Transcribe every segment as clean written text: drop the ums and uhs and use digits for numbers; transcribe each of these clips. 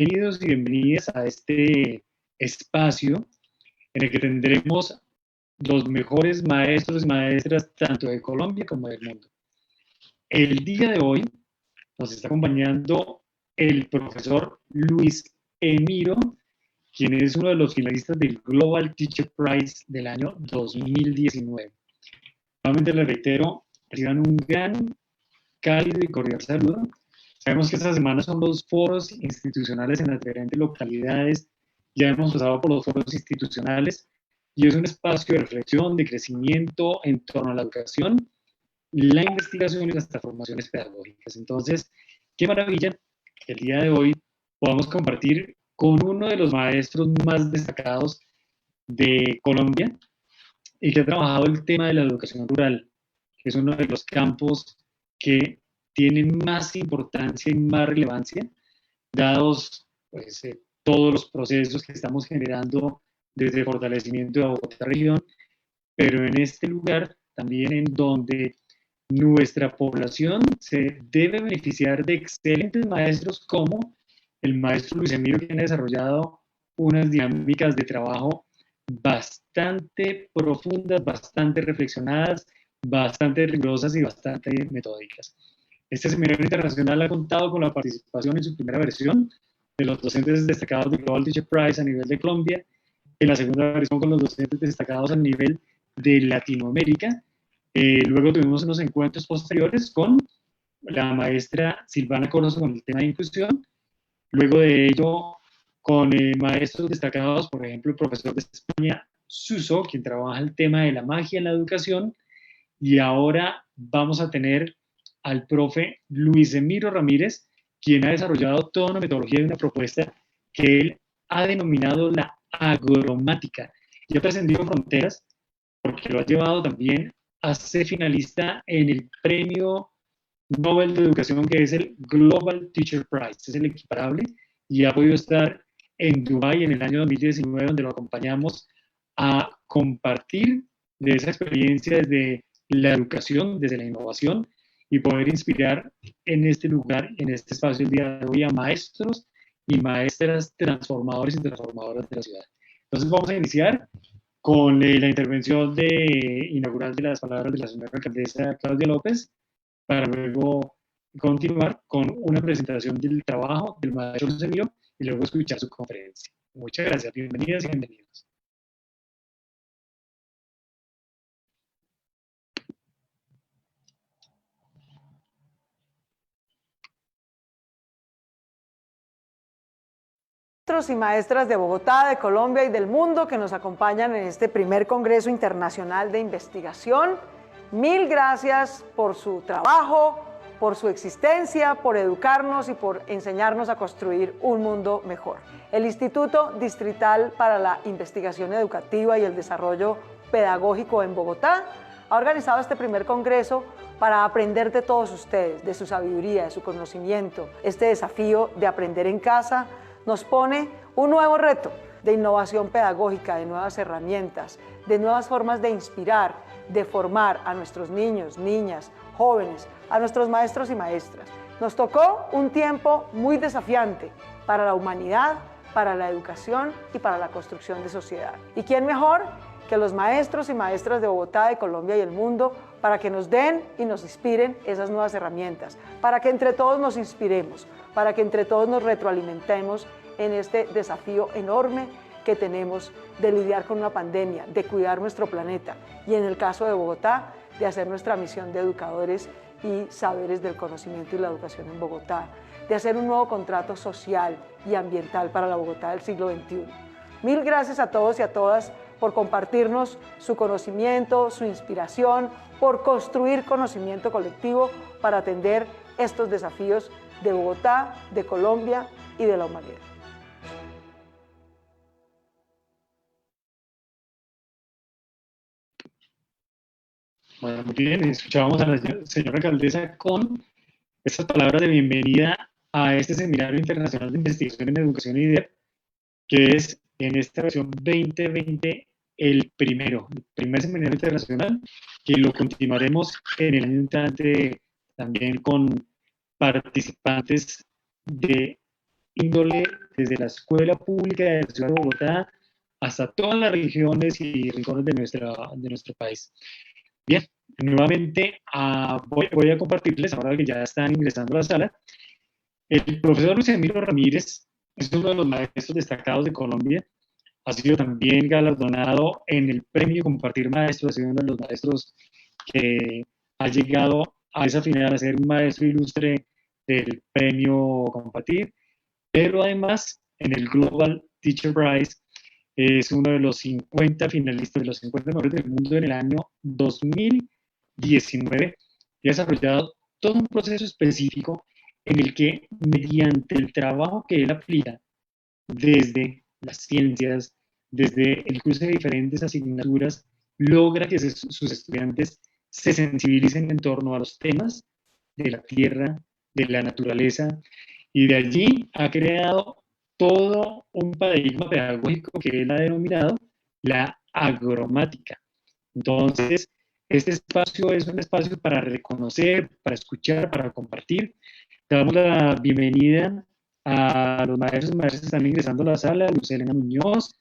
Bienvenidos y bienvenidas a este espacio en el que tendremos los mejores maestros y maestras tanto de Colombia como del mundo. El día de hoy nos está acompañando el profesor Luis Emiro, quien es uno de los finalistas del Global Teacher Prize del año 2019. Nuevamente les reitero, reciban un gran, cálido y cordial saludo. Sabemos que esta semana son los foros institucionales en las diferentes localidades. Ya hemos pasado por los foros institucionales y es un espacio de reflexión, de crecimiento en torno a la educación, la investigación y las transformaciones pedagógicas. Entonces, qué maravilla que el día de hoy podamos compartir con uno de los maestros más destacados de Colombia y que ha trabajado el tema de la educación rural, que es uno de los campos que tienen más importancia y más relevancia, dados pues, todos los procesos que estamos generando desde el fortalecimiento de la Bogotá región, pero en este lugar también en donde nuestra población se debe beneficiar de excelentes maestros como el maestro Luis Emiro, quien ha desarrollado unas dinámicas de trabajo bastante profundas, bastante reflexionadas, bastante rigurosas y bastante metódicas. Este seminario internacional ha contado con la participación en su primera versión de los docentes destacados del Global Teacher Prize a nivel de Colombia, en la segunda versión con los docentes destacados a nivel de Latinoamérica. Luego tuvimos unos encuentros posteriores con la maestra Silvana Corozo con el tema de inclusión. Luego de ello, con maestros destacados, por ejemplo, el profesor de España, Suso, quien trabaja el tema de la magia en la educación. Y ahora vamos a tener al profe Luis Emiro Ramírez, quien ha desarrollado toda una metodología y una propuesta que él ha denominado la agromática y ha trascendido fronteras porque lo ha llevado también a ser finalista en el premio Nobel de Educación, que es el Global Teacher Prize, es el equiparable, y ha podido estar en Dubái en el año 2019, donde lo acompañamos a compartir de esa experiencia desde la educación, desde la innovación, y poder inspirar en este lugar, en este espacio el día de hoy a maestros y maestras transformadores y transformadoras de la ciudad. Entonces vamos a iniciar con la intervención inaugural de las palabras de la señora alcaldesa Claudia López, para luego continuar con una presentación del trabajo del maestro Luis Emiro y luego escuchar su conferencia. Muchas gracias, bienvenidas y bienvenidos. Maestros y maestras de Bogotá, de Colombia y del mundo que nos acompañan en este primer Congreso Internacional de Investigación. Mil gracias por su trabajo, por su existencia, por educarnos y por enseñarnos a construir un mundo mejor. El Instituto Distrital para la Investigación Educativa y el Desarrollo Pedagógico en Bogotá ha organizado este primer congreso para aprender de todos ustedes, de su sabiduría, de su conocimiento. Este desafío de aprender en casa nos pone un nuevo reto de innovación pedagógica, de nuevas herramientas, de nuevas formas de inspirar, de formar a nuestros niños, niñas, jóvenes, a nuestros maestros y maestras. Nos tocó un tiempo muy desafiante para la humanidad, para la educación y para la construcción de sociedad. ¿Y quién mejor que los maestros y maestras de Bogotá, de Colombia y el mundo para que nos den y nos inspiren esas nuevas herramientas, para que entre todos nos inspiremos, para que entre todos nos retroalimentemos en este desafío enorme que tenemos de lidiar con una pandemia, de cuidar nuestro planeta y en el caso de Bogotá, de hacer nuestra misión de educadores y saberes del conocimiento y la educación en Bogotá, de hacer un nuevo contrato social y ambiental para la Bogotá del siglo XXI. Mil gracias a todos y a todas por compartirnos su conocimiento, su inspiración, por construir conocimiento colectivo para atender estos desafíos de Bogotá, de Colombia y de la humanidad. Bueno, muy bien, escuchábamos a la señora alcaldesa con estas palabras de bienvenida a este Seminario Internacional de Investigación en Educación y IDEP, que es en esta versión 2020 el primer seminario internacional, que lo continuaremos en el año entrante también con participantes de índole, desde la escuela pública de la ciudad de Bogotá hasta todas las regiones y rincones de nuestro país. Bien, nuevamente voy a compartirles, ahora que ya están ingresando a la sala, el profesor Luis Emilio Ramírez es uno de los maestros destacados de Colombia, ha sido también galardonado en el premio Compartir Maestro, ha sido uno de los maestros que ha llegado a esa final a ser un maestro ilustre del premio Compartir, pero además en el Global Teacher Prize es uno de los 50 finalistas, de los 50 mejores del mundo en el año 2019 y ha desarrollado todo un proceso específico en el que, mediante el trabajo que él aplica desde las ciencias, desde el curso de diferentes asignaturas, logra que sus estudiantes se sensibilicen en torno a los temas de la tierra, de la naturaleza, y de allí ha creado todo un paradigma pedagógico que él ha denominado la agromática. Entonces, este espacio es un espacio para reconocer, para escuchar, para compartir. Damos la bienvenida a los maestros y maestras que están ingresando a la sala, a Luz Helena Muñoz,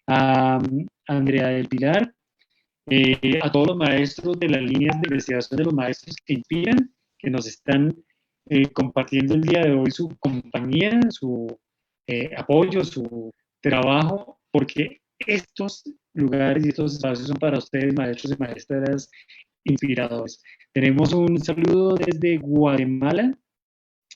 a Andrea del Pilar, a todos los maestros de las líneas de investigación de los maestros que inspiran, que nos están compartiendo el día de hoy su compañía, su apoyo, su trabajo, porque estos lugares y estos espacios son para ustedes, maestros y maestras inspiradores. Tenemos un saludo desde Guatemala,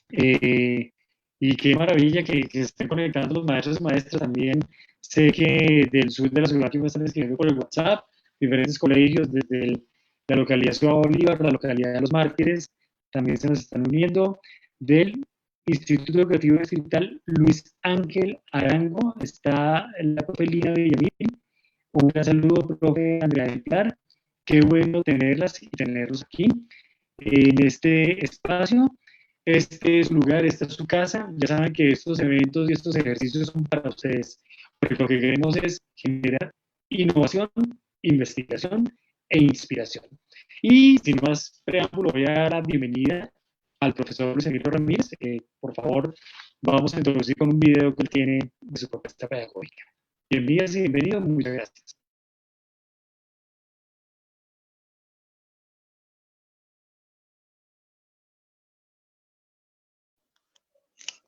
y qué maravilla que se estén conectando los maestros y maestras. También sé que del sur de la ciudad que me están escribiendo por el WhatsApp, diferentes colegios desde la localidad de Ciudad Bolívar, la localidad de Los Mártires, también se nos están uniendo. Del Instituto Educativo Distrital Luis Ángel Arango está la profe Lina Villamil. Un gran saludo, profe Andrea del Pilar. Qué bueno tenerlas y tenerlos aquí en este espacio. Este es su lugar, esta es su casa. Ya saben que estos eventos y estos ejercicios son para ustedes, porque lo que queremos es generar innovación, investigación e inspiración. Y sin más preámbulo, voy a dar la bienvenida al profesor Luis Emilio Ramírez. Por favor, vamos a introducir con un video que él tiene de su propuesta pedagógica. Bienvenidas y bienvenidos, muchas gracias.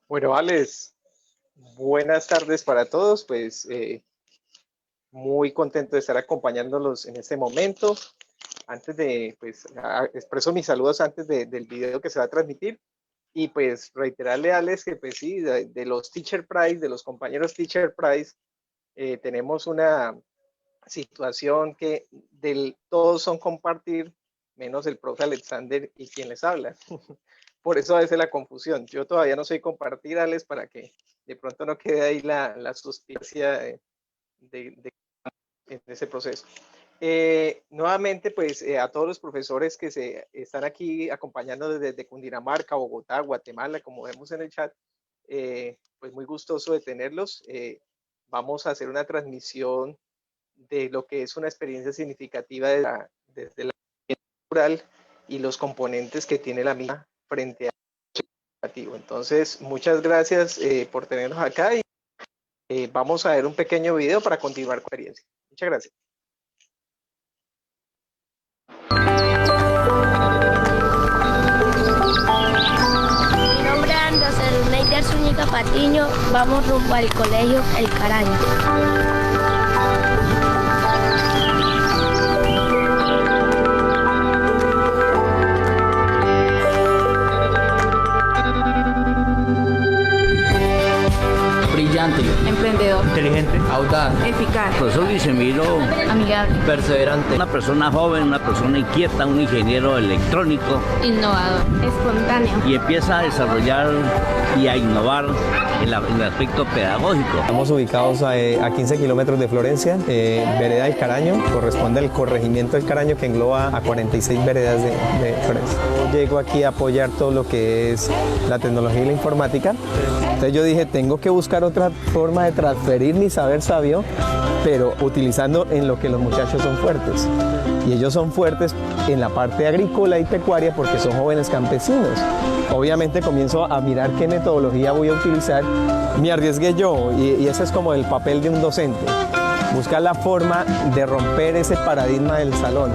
Bueno, Alex, buenas tardes para todos. Pues muy contento de estar acompañándolos en este momento. Antes de, pues, expreso mis saludos antes del video que se va a transmitir. Y pues reiterarle a Alex que pues sí, de los Teacher Prize, de los compañeros Teacher Prize, tenemos una situación que todos son compartir, menos el profe Alexander y quien les habla. Por eso a veces la confusión. Yo todavía no soy compartir, Alex, para que de pronto no quede ahí la suspicacia en ese proceso. Nuevamente, pues a todos los profesores que se están aquí acompañando desde Cundinamarca, Bogotá, Guatemala, como vemos en el chat, pues muy gustoso de tenerlos. Vamos a hacer una transmisión de lo que es una experiencia significativa desde la rural y los componentes que tiene la misma frente a educativo. Entonces, muchas gracias por tenernos acá y vamos a ver un pequeño video para continuar con la experiencia. Muchas gracias. Mi nombre es Andrés Neider Zúñiga Patiño, vamos rumbo al colegio El Caraño. Brillante, emprendedor, inteligente, audaz, eficaz, profesor Luis Emilio, amigable, perseverante, una persona joven, una persona inquieta, un ingeniero electrónico, innovador, espontáneo. Y empieza a desarrollar y a innovar en el aspecto pedagógico. Estamos ubicados a 15 kilómetros de Florencia, vereda del Caraño, corresponde al corregimiento del Caraño que engloba a 46 veredas de Florencia. Yo llego aquí a apoyar todo lo que es la tecnología y la informática. Entonces yo dije, tengo que buscar otra forma de transferir mi saber sabio, pero utilizando en lo que los muchachos son fuertes. Y ellos son fuertes en la parte agrícola y pecuaria porque son jóvenes campesinos. obviamente comienzo a mirar qué metodología voy a utilizar. Me arriesgué yo y ese es como el papel de un docente. Buscar la forma de romper ese paradigma del salón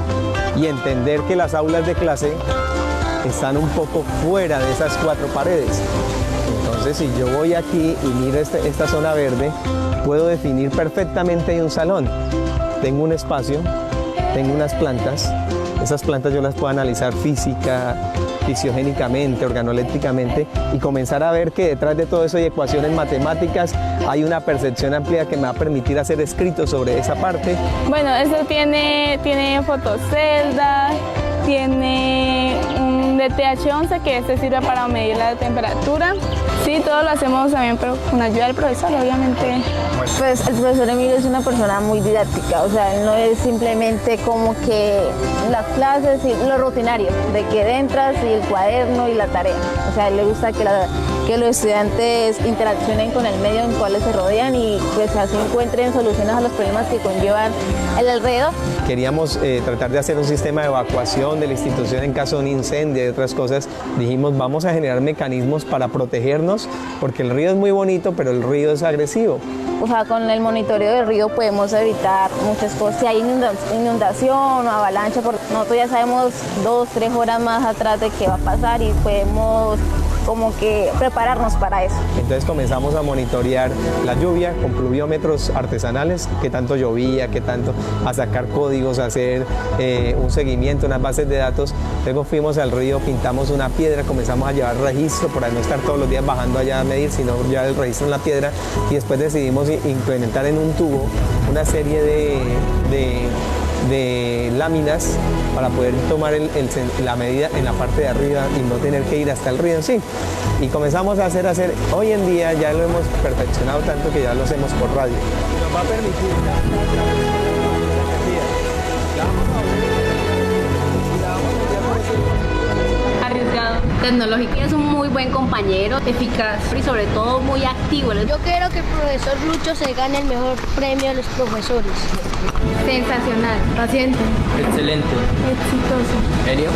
y entender que las aulas de clase están un poco fuera de esas cuatro paredes. Entonces, si yo voy aquí y miro esta zona verde, puedo definir perfectamente un salón. Tengo un espacio, tengo unas plantas. Esas plantas yo las puedo analizar física, fisiogénicamente, organolépticamente y comenzar a ver que detrás de todo eso hay ecuaciones matemáticas, hay una percepción amplia que me va a permitir hacer escritos sobre esa parte. Bueno, eso tiene fotoceldas, tiene un DTH11 que este sirve para medir la temperatura. Sí, todo lo hacemos también, pero con ayuda del profesor, obviamente. Pues el profesor Emilio es una persona muy didáctica, o sea, él no es simplemente como que las clases y lo rutinario, de que entras y el cuaderno y la tarea. O sea, a él le gusta que los estudiantes interaccionen con el medio en el cual se rodean y pues así encuentren soluciones a los problemas que conllevan el alrededor. Queríamos tratar de hacer un sistema de evacuación de la institución en caso de un incendio y otras cosas. Dijimos, vamos a generar mecanismos para protegernos, porque el río es muy bonito, pero el río es agresivo. O sea, con el monitoreo del río podemos evitar muchas cosas. Si hay inundación o avalancha, nosotros ya sabemos 2-3 horas más atrás de qué va a pasar y podemos como que prepararnos para eso. Entonces comenzamos a monitorear la lluvia con pluviómetros artesanales, qué tanto llovía, qué tanto, a sacar códigos, a hacer un seguimiento, unas bases de datos. Luego fuimos al río, pintamos una piedra, comenzamos a llevar registro para no estar todos los días bajando allá a medir, sino llevar el registro en la piedra y después decidimos implementar en un tubo una serie de láminas para poder tomar la medida en la parte de arriba y no tener que ir hasta el río en sí. Y comenzamos a hacer, hoy en día ya lo hemos perfeccionado tanto que ya lo hacemos por radio. Nos va a permitir Arriesgado, tecnológico. Es un muy buen compañero, eficaz y sobre todo muy activo. Yo quiero que el profesor Lucho se gane el mejor premio de los profesores. Sensacional, paciente, Excelente. exitoso. ¿Genio?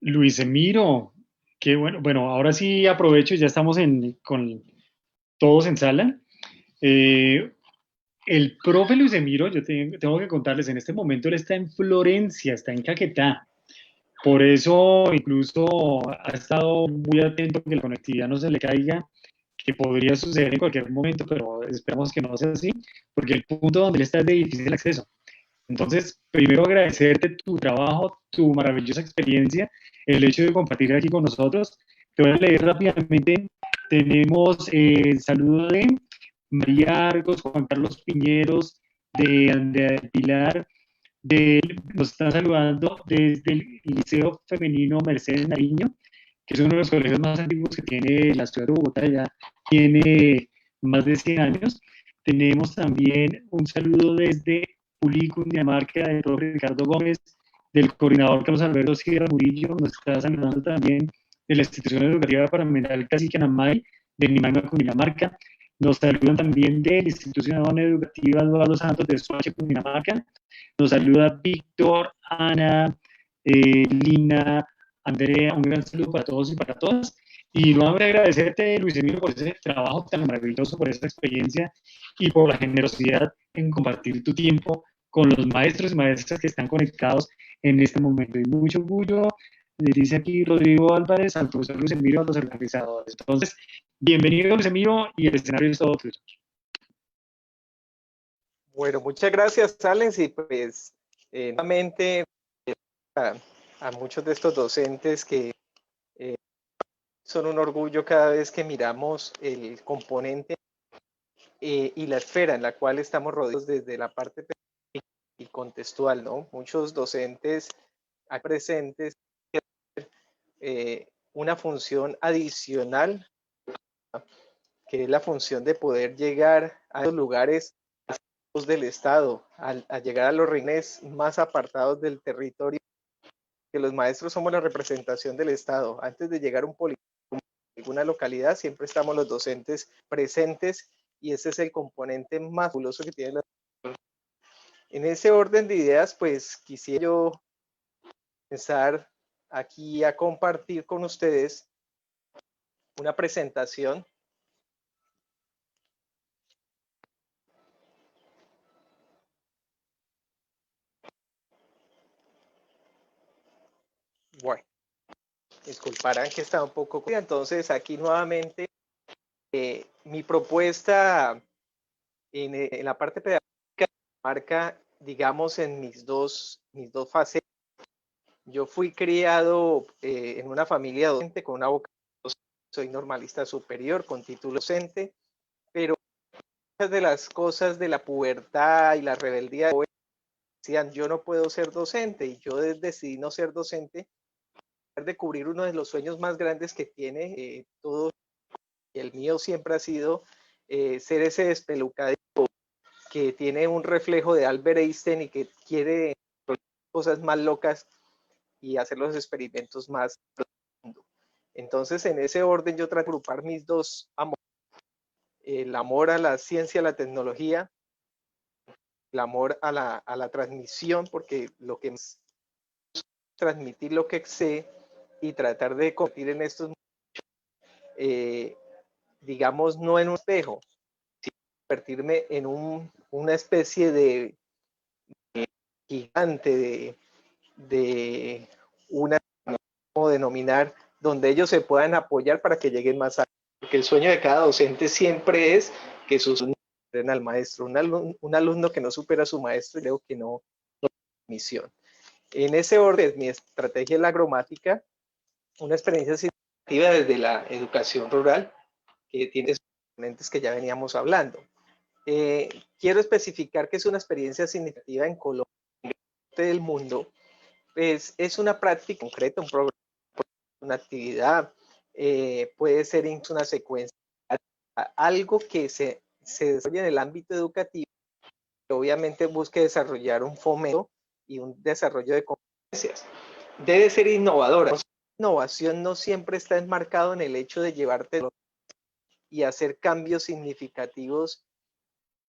Luis Emiro, qué bueno. Bueno, ahora sí aprovecho, ya estamos con todos en sala. El profe Luis Emiro, yo tengo que contarles, en este momento él está en Florencia, está en Caquetá. Por eso incluso ha estado muy atento que la conectividad no se le caiga, que podría suceder en cualquier momento, pero esperamos que no sea así, porque el punto donde él está es de difícil acceso. Entonces, primero agradecerte tu trabajo, tu maravillosa experiencia, el hecho de compartir aquí con nosotros. Te voy a leer rápidamente. Tenemos el saludo de María Argos, Juan Carlos Piñeros, de Andrea del Pilar, nos están saludando desde el Liceo Femenino Mercedes Nariño, que es uno de los colegios más antiguos que tiene la ciudad de Bogotá, ya tiene más de 100 años. Tenemos también un saludo desde Juli, Cundinamarca, del profe Ricardo Gómez, del coordinador Carlos Alberto Sierra Murillo, nos está saludando también de la institución educativa departamental Cacique Anamay, de Nimaima, Cundinamarca. Nos saludan también de la institución educativa Eduardo Santos de Soacha, Cundinamarca. Nos saluda Víctor, Ana, Lina, Andrea, un gran saludo para todos y para todas. Y nuevamente agradecerte, Luis Emilio, por ese trabajo tan maravilloso, por esa experiencia y por la generosidad en compartir tu tiempo con los maestros y maestras que están conectados en este momento. Y mucho orgullo, le dice aquí Rodrigo Álvarez, al profesor Luis Emilio, a los organizadores. Entonces, bienvenido, Luis Emilio, y el escenario es todo tuyo. Bueno, muchas gracias, Alex, y pues nuevamente a muchos de estos docentes que son un orgullo cada vez que miramos el componente y la esfera en la cual estamos rodeados desde la parte y contextual, ¿no? Muchos docentes hay presentes una función adicional, que es la función de poder llegar a los lugares del Estado, a llegar a los rincones más apartados del territorio, que los maestros somos la representación del Estado. Antes de llegar a un polígono, alguna localidad, siempre estamos los docentes presentes y ese es el componente más fabuloso que tiene la. En ese orden de ideas, pues quisiera yo empezar aquí a compartir con ustedes una presentación. Bueno, disculparán que está un poco. Entonces, aquí nuevamente, mi propuesta en la parte pedagógica marca, digamos, en mis dos fases. Yo fui criado en una familia docente con una vocación, soy normalista superior con título docente, pero muchas de las cosas de la pubertad y la rebeldía decían, yo no puedo ser docente, y yo decidí no ser docente, de cubrir uno de los sueños más grandes que tiene todo, y el mío siempre ha sido ser ese despelucadito que tiene un reflejo de Albert Einstein y que quiere cosas más locas y hacer los experimentos más profundos. Entonces, en ese orden, yo trato de agrupar mis dos amores: el amor a la ciencia, a la tecnología, el amor a la transmisión, porque lo que es transmitir lo que sé y tratar de convertir en estos, digamos, no en un espejo, sino convertirme en una especie de gigante, de una, como denominar, donde ellos se puedan apoyar para que lleguen más allá. Porque el sueño de cada docente siempre es que sus alumnos superen al maestro. Un alumno que no supera a su maestro, creo que no es misión. En ese orden, mi estrategia es la agromática, una experiencia significativa desde la educación rural, que tiene componentes que ya veníamos hablando. Quiero especificar que es una experiencia significativa en Colombia, en parte del mundo. Pues es una práctica concreta, un programa, una actividad, puede ser incluso una secuencia, algo que se desarrolla en el ámbito educativo, que obviamente busque desarrollar un fomento y un desarrollo de competencias. Debe ser innovadora. La innovación no siempre está enmarcado en el hecho de llevarte y hacer cambios significativos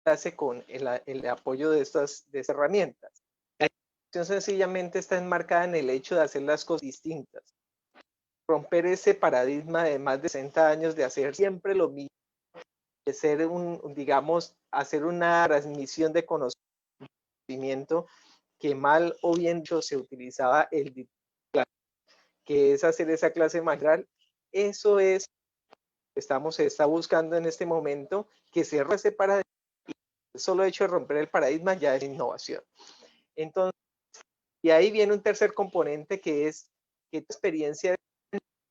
hace con el apoyo de estas herramientas. La innovación sencillamente está enmarcada en el hecho de hacer las cosas distintas. Romper ese paradigma de más de 60 años de hacer siempre lo mismo, de ser digamos, hacer una transmisión de conocimiento que mal o bien dicho se utilizaba que es hacer esa clase magistral. Eso es se está buscando en este momento, que se rompa ese paradigma. El solo hecho de romper el paradigma ya es innovación. Entonces, y ahí viene un tercer componente, que es que tu experiencia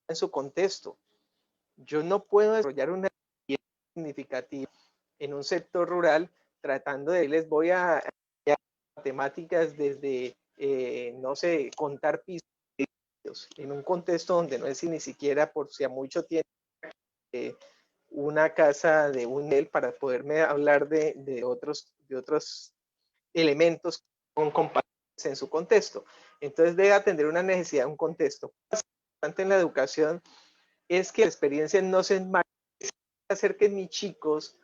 en su contexto. Yo no puedo desarrollar una experiencia significativa en un sector rural tratando de, les voy a matemáticas desde, no sé, contar pisos en un contexto donde no es ni siquiera por si a mucho tiempo una casa de un nivel para poderme hablar de otros elementos con comparables en su contexto. Entonces debe atender una necesidad, un contexto. Lo más importante en la educación es que la experiencia no se enmarque, hacer que mis chicos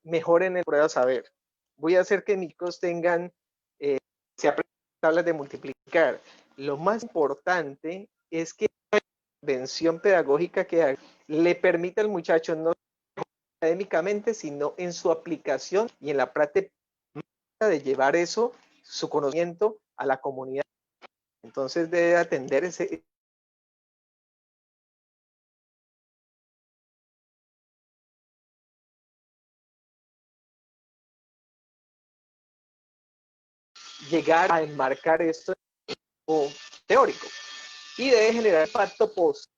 mejoren el prueba saber. Voy a hacer que mis chicos tengan, se aprendan tablas de multiplicar. Lo más importante es que la intervención pedagógica que haga le permita al muchacho no académicamente, sino en su aplicación y en la práctica de llevar eso, su conocimiento, a la comunidad. Entonces debe atender ese, llegar a enmarcar esto teórico y debe generar impacto positivo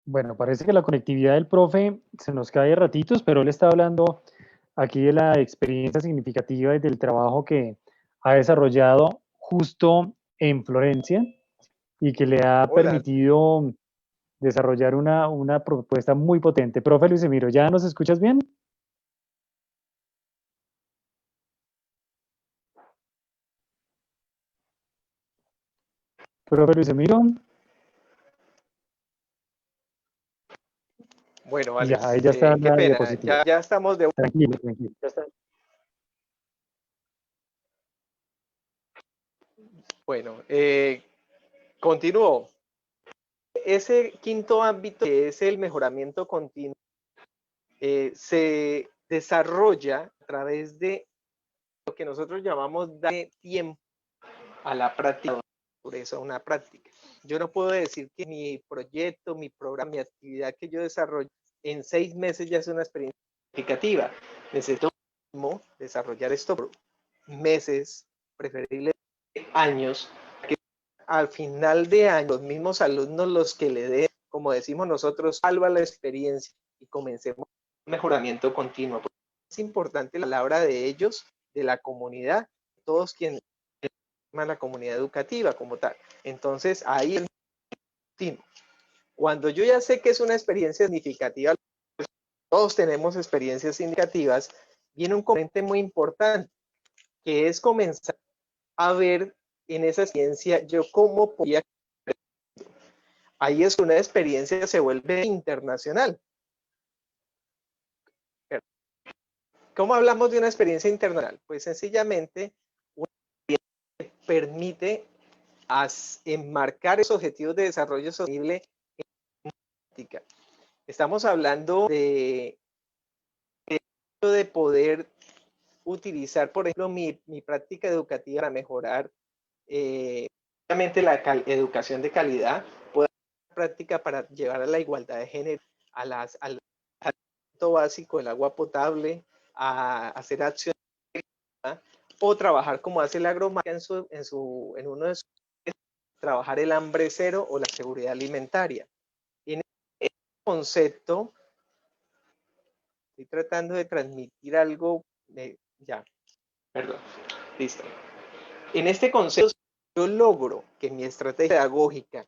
Bueno, parece que la conectividad del profe se nos cae de ratitos, pero él está hablando aquí de la experiencia significativa y del trabajo que ha desarrollado justo en Florencia y que le ha Hola, permitido desarrollar una propuesta muy potente. Profe Luis Emiro, ¿ya nos escuchas bien? Profe Luis Emiro, bueno, ya, ahí Alex, ya está qué la pena, diapositiva. ya estamos de... Tranquilo, tranquilo. Ya está. Bueno, continúo. Ese quinto ámbito, que es el mejoramiento continuo, se desarrolla a través de lo que nosotros llamamos darle tiempo a la práctica, por eso una práctica. Yo no puedo decir que mi proyecto, mi programa, mi actividad que yo desarrollo en 6 meses ya es una experiencia significativa. Necesito desarrollar esto por meses, preferible años, que al final de año los mismos alumnos los que le den, como decimos nosotros, salva la experiencia y comencemos un mejoramiento continuo. Es importante la palabra de ellos, de la comunidad, todos quienes forman la comunidad educativa como tal. Entonces, ahí es continuo. Cuando yo ya sé que es una experiencia significativa, todos tenemos experiencias significativas, viene un componente muy importante, que es comenzar a ver en esa experiencia yo cómo podía. Ahí es que una experiencia se vuelve internacional. ¿Cómo hablamos de una experiencia internacional? Pues sencillamente una experiencia que permite enmarcar esos objetivos de desarrollo sostenible en práctica. Estamos hablando de poder utilizar, por ejemplo, mi práctica educativa para mejorar obviamente la educación de calidad, puedo hacer práctica para llevar a la igualdad de género, al saneamiento básico, el agua potable, a hacer acciones o trabajar como hace la agromaquia en uno de sus trabajar el hambre cero o la seguridad alimentaria. En este concepto, estoy tratando de transmitir algo, listo. En este concepto, yo logro que mi estrategia pedagógica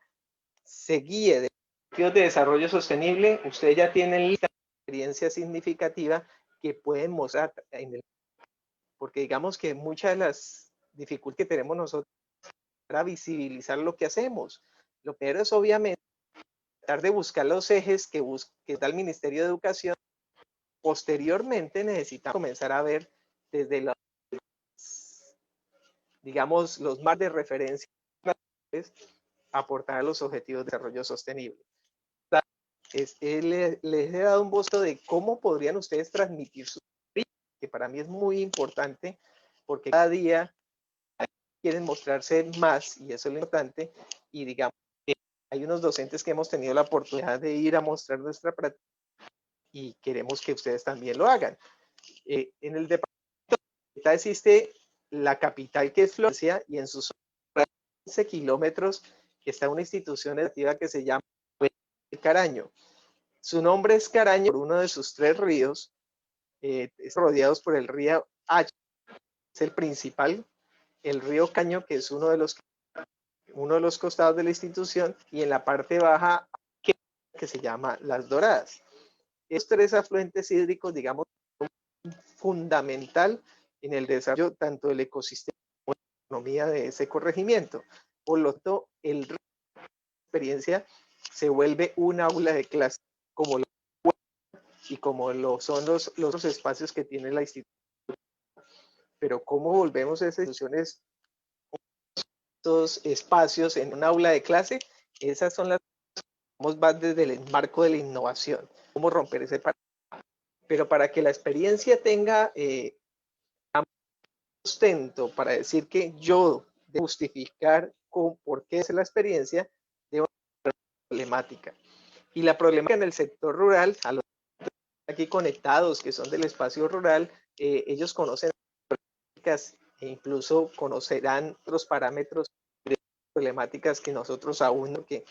se guíe de objetivos de desarrollo sostenible, ustedes ya tienen lista de experiencia significativa que pueden mostrar porque digamos que muchas de las dificultades que tenemos nosotros para visibilizar lo que hacemos. Lo primero es obviamente tratar de buscar los ejes que da el Ministerio de Educación. Posteriormente necesitamos comenzar a ver desde los, digamos, los marcos de referencia, aportar a los objetivos de desarrollo sostenible. Les he dado un boceto de cómo podrían ustedes transmitir su experiencia, que para mí es muy importante, porque cada día quieren mostrarse más, y eso es lo importante, y digamos, hay unos docentes que hemos tenido la oportunidad de ir a mostrar nuestra práctica, y queremos que ustedes también lo hagan. En el departamento existe la capital, que es Florencia, y en sus 15 kilómetros está una institución educativa que se llama Caraño. Su nombre es Caraño por uno de sus 3 ríos, rodeados por el río H, es el principal, el río Caño, que es uno de los costados de la institución, y en la parte baja, que se llama Las Doradas. Estos 3 afluentes hídricos, digamos, son fundamental en el desarrollo tanto del ecosistema como de la economía de ese corregimiento. Por lo tanto, la experiencia se vuelve un aula de clase, como lo y como lo son los espacios que tiene la institución. Pero ¿cómo volvemos a esas instituciones, estos espacios en un aula de clase? Esas son las que vamos desde el marco de la innovación. ¿Cómo romper ese paradigma? Pero para que la experiencia tenga sustento para decir que yo debo justificar por qué es la experiencia, debo tener una problemática. Y la problemática en el sector rural, a los aquí conectados que son del espacio rural, ellos conocen problemáticas e incluso conocerán los parámetros de problemáticas que nosotros aún no, que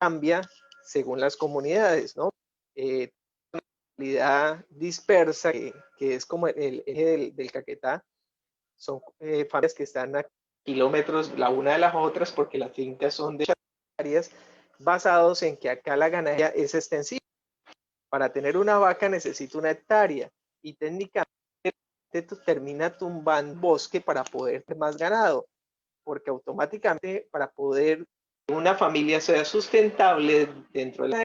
cambia según las comunidades, ¿no? Una realidad dispersa que es como el eje del Caquetá. Son familias que están a kilómetros la una de las otras porque las fincas son de áreas, basados en que acá la ganadería es extensiva. Para tener una vaca necesito una hectárea y técnicamente termina tumbando bosque para poder tener más ganado, porque automáticamente para poder que una familia sea sustentable dentro de la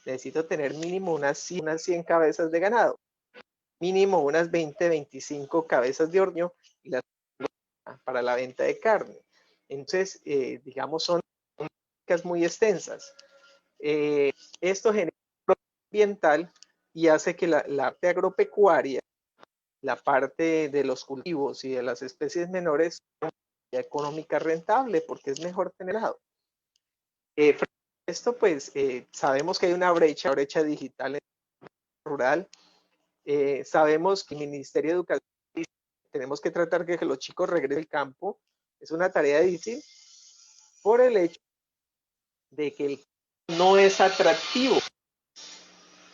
necesito tener mínimo unas 100 cabezas de ganado, mínimo unas 20-25 cabezas de ordeño y las para la venta de carne. Entonces, digamos, son muy extensas. Esto genera ambiental y hace que la parte agropecuaria, la parte de los cultivos y de las especies menores, sea económica rentable porque es mejor tener ganado. Esto, pues, sabemos que hay una brecha digital en el rural. Sabemos que el Ministerio de Educación tenemos que tratar de que los chicos regresen al campo. Es una tarea difícil por el hecho de que el no es atractivo.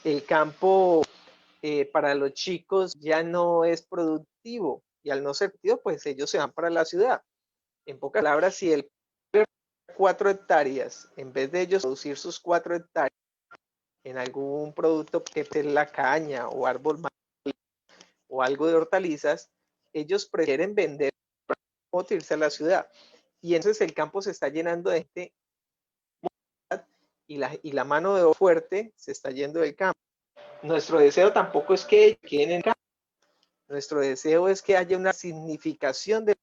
El campo para los chicos ya no es productivo y al no ser productivo, pues ellos se van para la ciudad. En pocas palabras, si el 4 hectáreas, en vez de ellos producir sus 4 hectáreas en algún producto que es la caña o árbol o algo de hortalizas, ellos prefieren vender o irse a la ciudad. Y entonces el campo se está llenando de gente y la mano de obra fuerte se está yendo del campo. Nuestro deseo tampoco es que queden en el campo. Nuestro deseo es que haya una significación de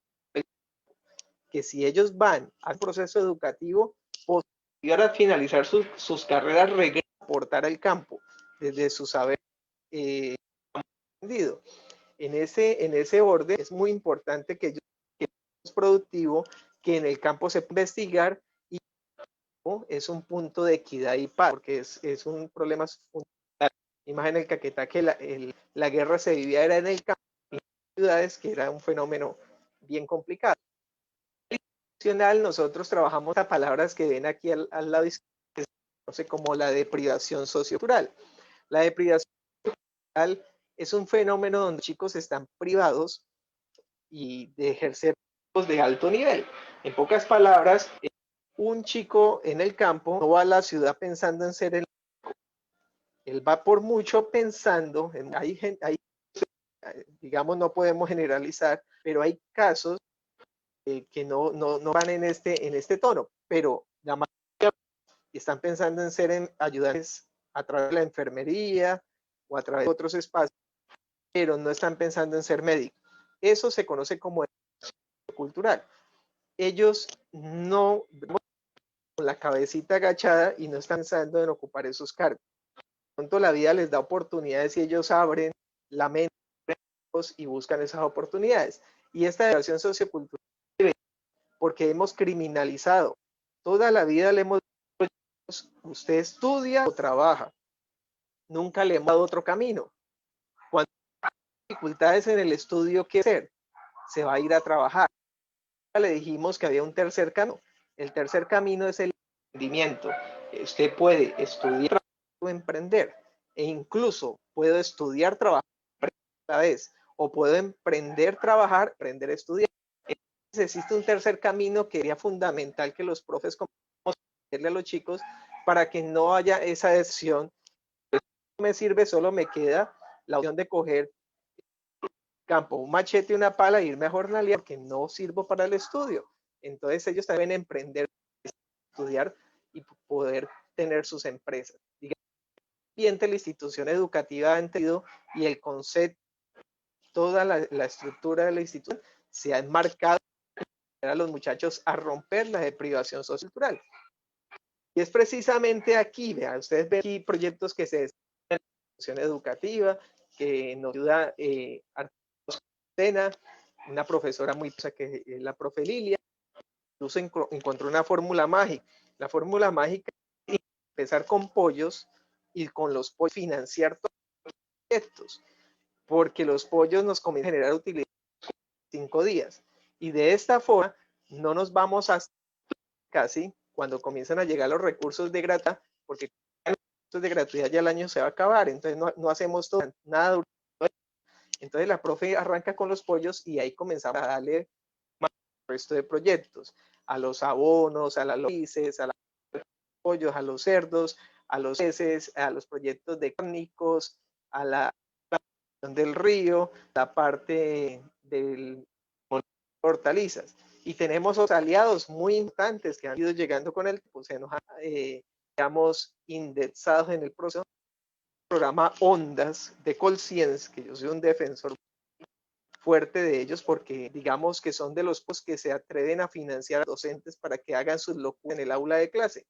que si ellos van al proceso educativo, posterior a finalizar sus carreras, regresen a aportar al campo desde su saber aprendido. En ese orden es muy importante que ellos es productivo, que en el campo se puede investigar y es un punto de equidad y paz, porque es un problema fundamental. Imagina el Caquetá que la guerra se vivía era en el campo, en las ciudades, que era un fenómeno bien complicado. Nosotros trabajamos a palabras que ven aquí al lado izquierdo, que se conoce como la deprivación sociocultural. La deprivación sociocultural es un fenómeno donde chicos están privados y de ejercer de alto nivel. En pocas palabras, un chico en el campo no va a la ciudad pensando en ser el rico. Él va por mucho pensando en digamos, no podemos generalizar, pero hay casos que no van en este tono, pero la mayoría están pensando en ser ayudantes a través de la enfermería o a través de otros espacios, pero no están pensando en ser médicos. Eso se conoce como cultural. Ellos no con la cabecita agachada y no están pensando en ocupar esos cargos. Pronto la vida les da oportunidades y ellos abren la mente y buscan esas oportunidades. Y esta deprivación sociocultural, porque hemos criminalizado. Toda la vida le hemos dicho, usted estudia o trabaja. Nunca le hemos dado otro camino. Cuando hay dificultades en el estudio, ¿qué hacer? Se va a ir a trabajar. Le dijimos que había un tercer camino. El tercer camino es el emprendimiento. Usted puede estudiar o emprender. E incluso puedo estudiar, trabajar a la vez. O puedo emprender, trabajar, aprender, estudiar. Existe un tercer camino que sería fundamental que los profes comencemos a decirle a los chicos para que no haya esa decisión. No me sirve, solo me queda la opción de coger campo, un machete y una pala e irme a jornalear porque no sirvo para el estudio. Entonces ellos también emprender, estudiar y poder tener sus empresas. Digamos, la institución educativa ha entendido y el concepto, toda la estructura de la institución se ha enmarcado a los muchachos a romper la deprivación sociocultural. Y es precisamente aquí, vean, ustedes ven aquí proyectos que se desarrollan en la institución educativa, que nos ayuda una profesora muy que es la profe Lilia, incluso encontró una fórmula mágica. La fórmula mágica es empezar con pollos y con los pollos financiar todos los proyectos, porque los pollos nos comienzan a generar utilidad en 5 días. Y de esta forma no nos vamos a casi cuando comienzan a llegar los recursos de gratuidad, porque los recursos de gratuidad ya el año se va a acabar, entonces no hacemos todo, nada. Entonces la profe arranca con los pollos y ahí comenzamos a darle más al resto de proyectos, a los abonos, a las lombrices, a los pollos, a los cerdos, a los peces, a los proyectos de cárnicos, a la del río, la parte del hortalizas. Y tenemos otros aliados muy importantes que han ido llegando con el tiempo, se nos han, digamos, indexados en el proceso. Programa Ondas de Colscience, que yo soy un defensor fuerte de ellos porque digamos que son de los que se atreven a financiar a docentes para que hagan sus locuras en el aula de clase.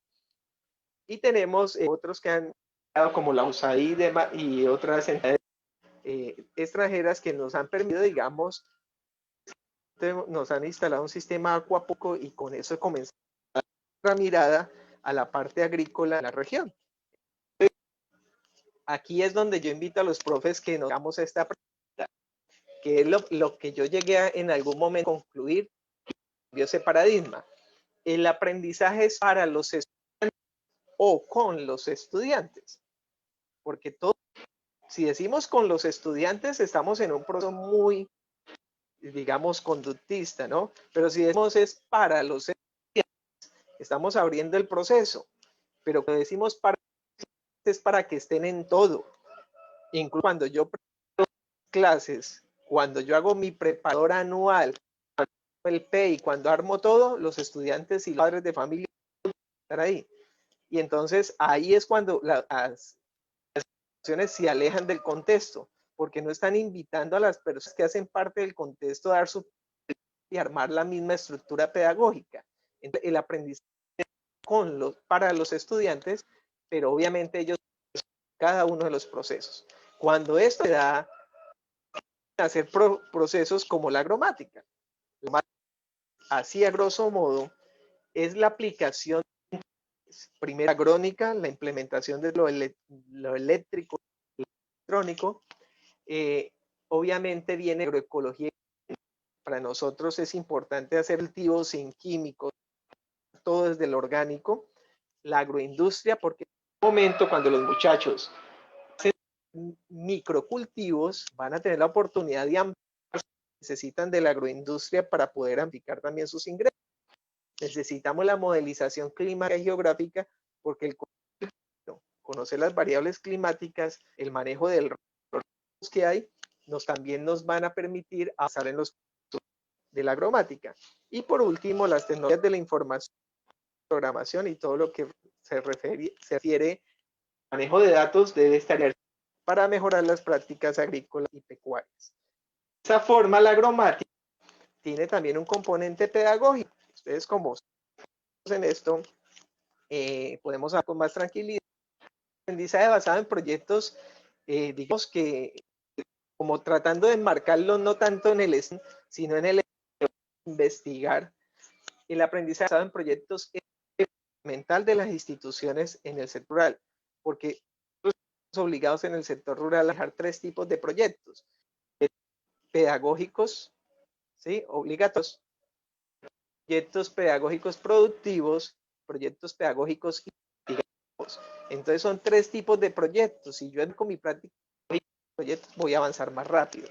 Y tenemos otros que han dado como la USAID y otras entidades extranjeras que nos han permitido, digamos, nos han instalado un sistema acuático y con eso comenzamos a dar una mirada a la parte agrícola de la región. Aquí es donde yo invito a los profes que nos hagamos esta pregunta, que es lo que yo llegué a en algún momento a concluir, ese paradigma. El aprendizaje es para los estudiantes o con los estudiantes, porque todo, si decimos con los estudiantes, estamos en un proceso muy, digamos, conductista, ¿no? Pero si decimos es para los estudiantes, estamos abriendo el proceso, pero cuando decimos para es para que estén en todo. Incluso cuando yo preparo clases, cuando yo hago mi preparador anual, el PEI, cuando armo todo, los estudiantes y los padres de familia están ahí. Y entonces ahí es cuando las instituciones se alejan del contexto, porque no están invitando a las personas que hacen parte del contexto a dar su y armar la misma estructura pedagógica. Entonces, el aprendizaje para los estudiantes, pero obviamente ellos cada uno de los procesos. Cuando esto se da a hacer procesos como la gramática. Así a grosso modo es la aplicación primera agrónica, la implementación de lo eléctrico, electrónico. Obviamente viene agroecología. Para nosotros es importante hacer cultivos sin químicos, todo desde lo orgánico. La agroindustria, porque en un momento cuando los muchachos hacen microcultivos, van a tener la oportunidad de ampliar, necesitan de la agroindustria para poder amplificar también sus ingresos. Necesitamos la modelización climática y geográfica, porque el conocer las variables climáticas, el manejo del recursos que hay, también nos van a permitir avanzar en los de la agromática. Y por último, las tecnologías de la información, programación y todo lo que se refiere al manejo de datos debe estar para mejorar las prácticas agrícolas y pecuarias. De esa forma, la agromática tiene también un componente pedagógico. Ustedes como en esto podemos hablar con más tranquilidad. Aprendizaje basado en proyectos, digamos que como tratando de enmarcarlo no tanto en el sino en el investigar. El aprendizaje basado en proyectos es fundamental de las instituciones en el sector rural, porque estamos obligados en el sector rural a dejar 3 tipos de proyectos: pedagógicos, ¿sí? Obligatorios, proyectos pedagógicos productivos, proyectos pedagógicos investigativos. Entonces son 3 tipos de proyectos y yo con mi práctica de proyectos voy a avanzar más rápido.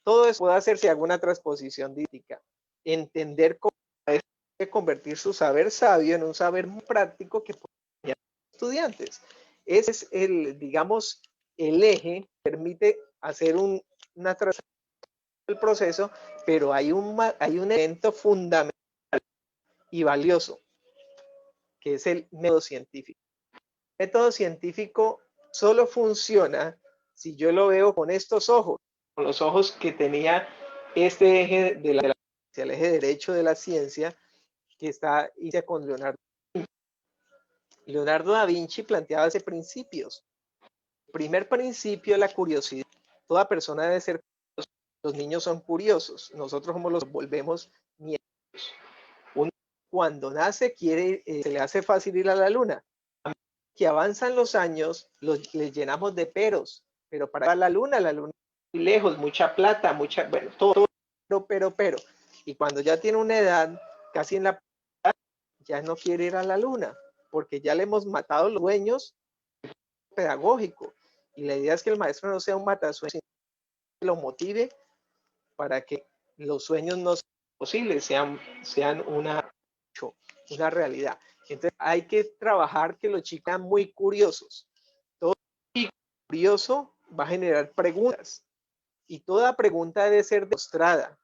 Todo eso puede hacerse si hago una transposición didáctica, entender cómo convertir su saber sabio en un saber muy práctico que pueden enseñar a los estudiantes. Ese es el, digamos, el eje que permite hacer una transformación del proceso, pero hay un elemento fundamental y valioso, que es el método científico. El método científico solo funciona si yo lo veo con estos ojos, con los ojos que tenía este eje el eje derecho de la ciencia, que está inicia con Leonardo da Vinci. Leonardo da Vinci planteaba ese principios. El primer principio es la curiosidad. Toda persona debe ser curiosa. Los niños son curiosos. Nosotros como los volvemos miedosos. Uno cuando nace se le hace fácil ir a la luna. A medida que avanzan los años, les llenamos de peros. Pero para la luna es muy lejos, mucha plata, bueno, todo, pero. Y cuando ya tiene una edad, casi en la ya no quiere ir a la luna, porque ya le hemos matado los sueños pedagógico. Y la idea es que el maestro no sea un matasueños, sino que lo motive para que los sueños no sean posibles, sean una realidad. Entonces hay que trabajar que los chicos sean muy curiosos. Todo chico curioso va a generar preguntas y toda pregunta debe ser demostrada.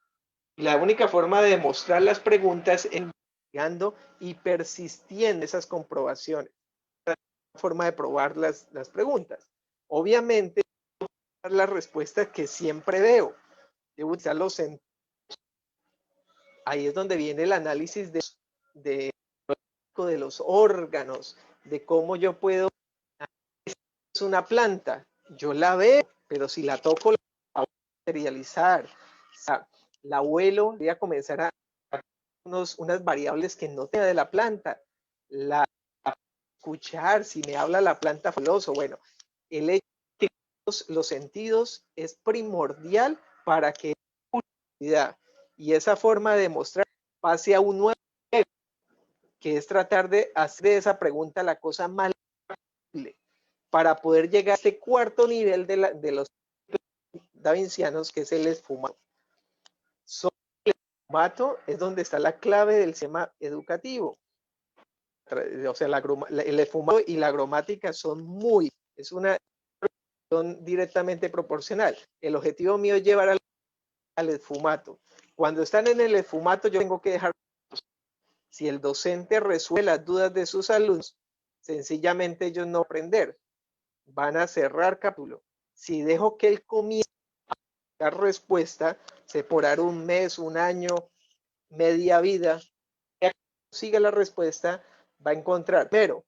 La única forma de demostrar las preguntas es investigando y persistiendo en esas comprobaciones. Es la forma de probar las preguntas. Obviamente, la respuesta que siempre veo. Debo utilizar los sentidos. Ahí es donde viene el análisis de los órganos, de cómo yo puedo. Es una planta, yo la veo, pero si la toco, la voy a materializar. O sea, el abuelo voy a comenzar a unas variables que no tenga de la planta. La escuchar, si me habla la planta fabuloso. Bueno, el hecho de que los sentidos es primordial para que y esa forma de demostrar pase a un nuevo nivel, que es tratar de hacer de esa pregunta la cosa más posible para poder llegar a este cuarto nivel de los davincianos, que es el esfumato. Sobre el esfumato es donde está la clave del sistema educativo. O sea, el esfumato y la gramática son directamente proporcional. El objetivo mío es llevar al esfumato. Cuando están en el esfumato, yo tengo que dejar. Si el docente resuelve las dudas de sus alumnos, sencillamente ellos no aprender. Van a cerrar capítulo. Si dejo que él comience a dar respuesta, se porará un mes, un año, media vida, ya que siga la respuesta, va a encontrar, primero,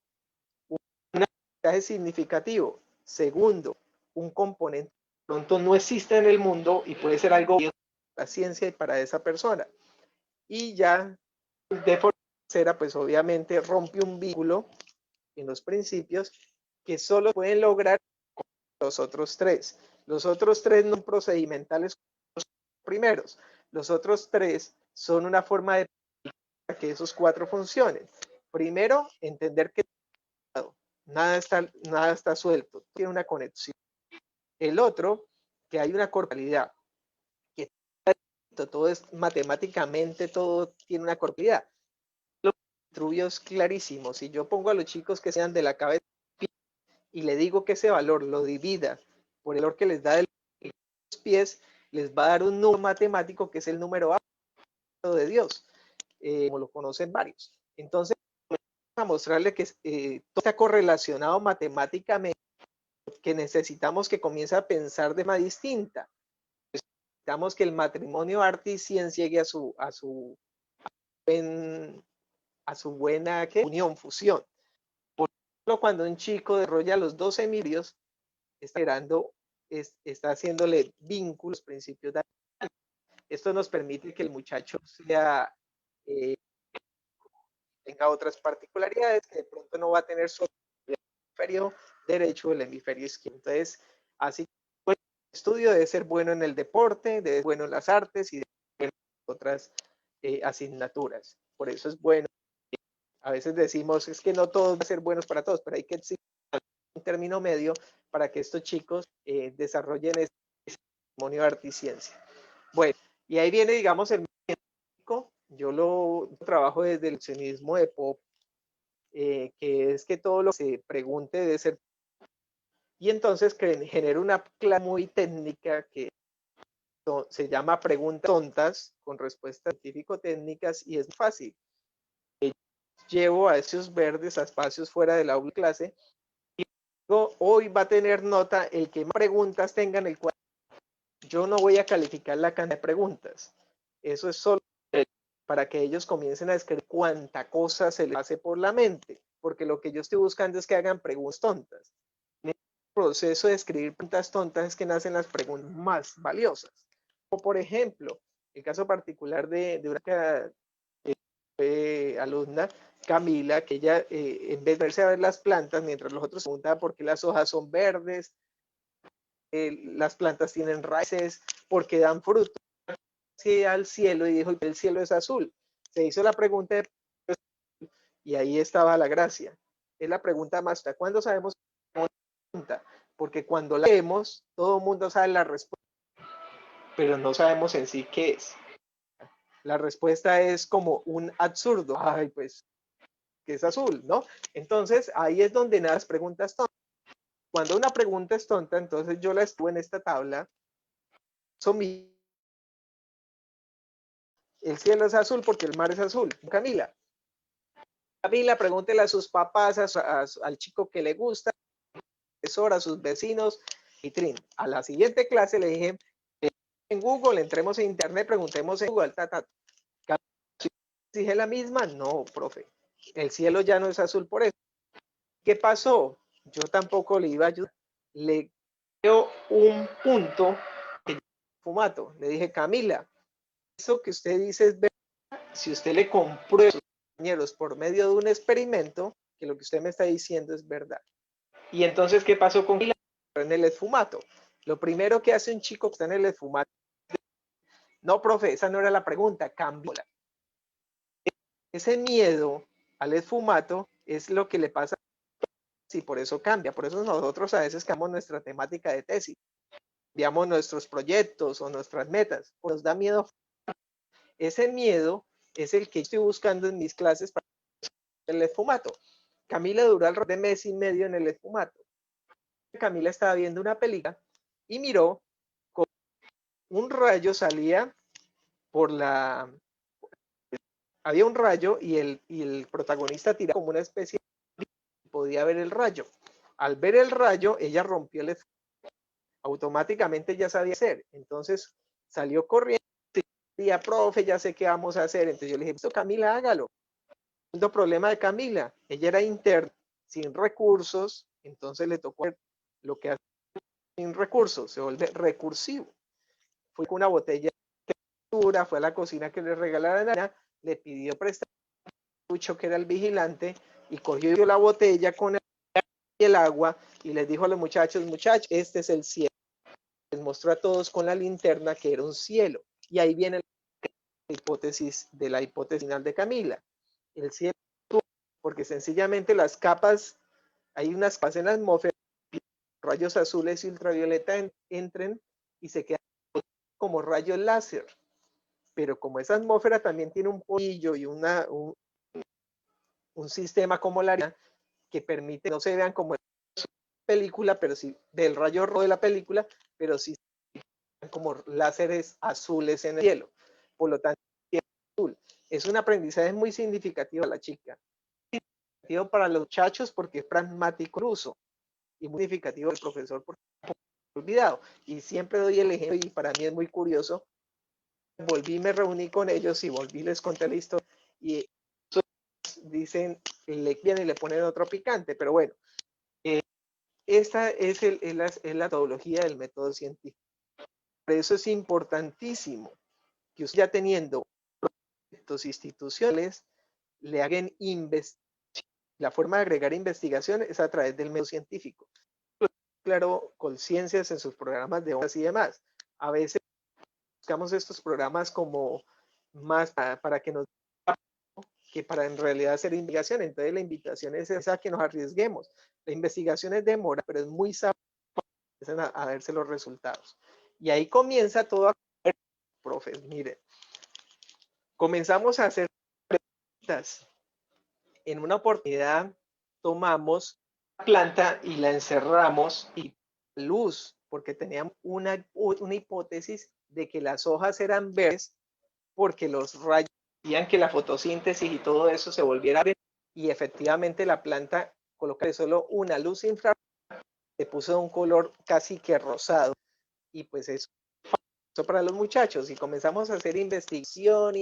un aprendizaje significativo. Segundo, un componente que pronto no existe en el mundo y puede ser algo para la ciencia y para esa persona. Y ya, de forma tercera, pues obviamente rompe un vínculo en los principios que solo pueden lograr los otros tres. Los otros tres no son procedimentales como los primeros. Los otros tres son una forma de que esos cuatro funcionen. Primero, entender que nada está suelto, tiene una conexión. El otro, que hay una corporalidad, que todo es matemáticamente, todo tiene una corporalidad. Lo Trubio es clarísimo. Si yo pongo a los chicos que sean de la cabeza y le digo que ese valor lo divida por el valor que les da de los pies, les va a dar un número matemático que es el número A de Dios, como lo conocen varios. Entonces, vamos a mostrarle que todo está correlacionado matemáticamente, que necesitamos que comience a pensar de manera distinta. Necesitamos que el matrimonio arte y ciencia llegue a su buena unión, fusión. Por ejemplo, cuando un chico desarrolla los 12 hemisferios, está haciéndole vínculos, principios de esto nos permite que el muchacho tenga otras particularidades que de pronto no va a tener solo el hemisferio derecho o el hemisferio izquierdo. Entonces, así que el estudio debe ser bueno en el deporte, debe ser bueno en las artes y debe ser bueno en otras asignaturas. Por eso es bueno. A veces decimos, es que no todos van a ser buenos para todos, pero hay que existir un término medio para que estos chicos desarrollen ese matrimonio de arte y ciencia. Bueno, y ahí viene, digamos, el médico. Yo lo trabajo desde el leccionismo de Pop, que es que todo lo que se pregunte debe ser. Y entonces genera una clase muy técnica que se llama preguntas tontas con respuestas científico-técnicas y es fácil. Llevo a esos verdes a espacios fuera del aula de clase y digo, hoy va a tener nota el que más preguntas tenga en el cuadro. Yo no voy a calificar la cantidad de preguntas. Eso es solo para que ellos comiencen a escribir cuánta cosa se les pase por la mente, porque lo que yo estoy buscando es que hagan preguntas tontas. En el proceso de escribir preguntas tontas es que nacen las preguntas más valiosas. O por ejemplo, el caso particular de una alumna, Camila, que ella en vez de verse a ver las plantas, mientras los otros preguntaban por qué las hojas son verdes, las plantas tienen raíces, porque dan frutos, al cielo y dijo, el cielo es azul. Se hizo la pregunta Y ahí estaba la gracia. Es la pregunta más, ¿cuándo sabemos una pregunta? Porque cuando la vemos, todo el mundo sabe la respuesta, pero no sabemos en sí qué es. La respuesta es como un absurdo. Ay, pues, que es azul, ¿no? Entonces, ahí es donde nada las preguntas tontas. Cuando una pregunta es tonta, entonces yo la estuve en esta tabla. El cielo es azul porque el mar es azul. Camila, pregúntele a sus papás, al chico que le gusta, a sus vecinos, y trin. A la siguiente clase le dije, en Google, entremos en internet, preguntemos en Google, ¿Dije la misma? No, profe. El cielo ya no es azul por eso. ¿Qué pasó? Yo tampoco le iba a ayudar. Le dio un punto que fumato. Le dije, Camila, eso que usted dice es verdad. Si usted le comprueba a sus compañeros por medio de un experimento, que lo que usted me está diciendo es verdad. Y entonces, ¿qué pasó con Camila? En el esfumato. Lo primero que hace un chico que está en el esfumato. No, profe, esa no era la pregunta, cámbiala. Ese miedo al esfumato es lo que le pasa y por eso cambia. Por eso nosotros a veces cambiamos nuestra temática de tesis, cambiamos nuestros proyectos o nuestras metas. Nos da miedo. Ese miedo es el que estoy buscando en mis clases para el esfumato. Camila duró alrededor de mes y medio en el esfumato. Camila estaba viendo una película y miró como un rayo salía por la... Había un rayo y el protagonista tiraba como una especie de... Podía ver el rayo. Al ver el rayo, ella rompió el esfumato. Automáticamente ya sabía hacer. Entonces salió corriendo y decía, profe, ya sé qué vamos a hacer. Entonces yo le dije, esto Camila, hágalo. El segundo problema de Camila, ella era interna, sin recursos, entonces le tocó lo que hace sin recursos, se vuelve recursivo. Fue con una botella de pintura, fue a la cocina que le regalaran, le pidió prestar a Lucho, que era el vigilante, y cogió la botella con el agua y les dijo a los muchachos, este es el cielo. Les mostró a todos con la linterna que era un cielo. Y ahí viene la hipótesis final de Camila. El cielo, porque sencillamente las capas, hay unas capas en la atmósfera, rayos azules y ultravioleta entren y se quedan como rayos láser. Pero como esa atmósfera también tiene un polillo y un sistema como la arena que permite no se vean como película, pero sí del rayo rojo de la película, pero sí como láseres azules en el cielo. Por lo tanto, azul. Es un aprendizaje muy significativo para la chica. Significativo para los muchachos porque es pragmático el uso. Y muy significativo el profesor porque olvidado. Y siempre doy el ejemplo y para mí es muy curioso. Me reuní con ellos y les conté la historia y dicen, le vienen y le ponen otro picante, pero bueno, esta es la metodología del método científico. Por eso es importantísimo que usted ya teniendo proyectos institucionales, le hagan investigación. La forma de agregar investigación es a través del método científico. Claro, conciencias en sus programas de horas y demás. A veces buscamos estos programas como más para que nos que para en realidad hacer investigación. Entonces la invitación es esa, que nos arriesguemos. La investigación es demora, pero es muy sabia a verse los resultados. Y ahí comienza todo a... Profes, miren. Comenzamos a hacer preguntas. En una oportunidad tomamos la planta y la encerramos y luz, porque teníamos una hipótesis de que las hojas eran verdes porque los rayos hacían que la fotosíntesis y todo eso se volviera verde, y efectivamente la planta coloca solo una luz infrarroja, se puso de un color casi que rosado, y pues eso para los muchachos, y comenzamos a hacer investigación,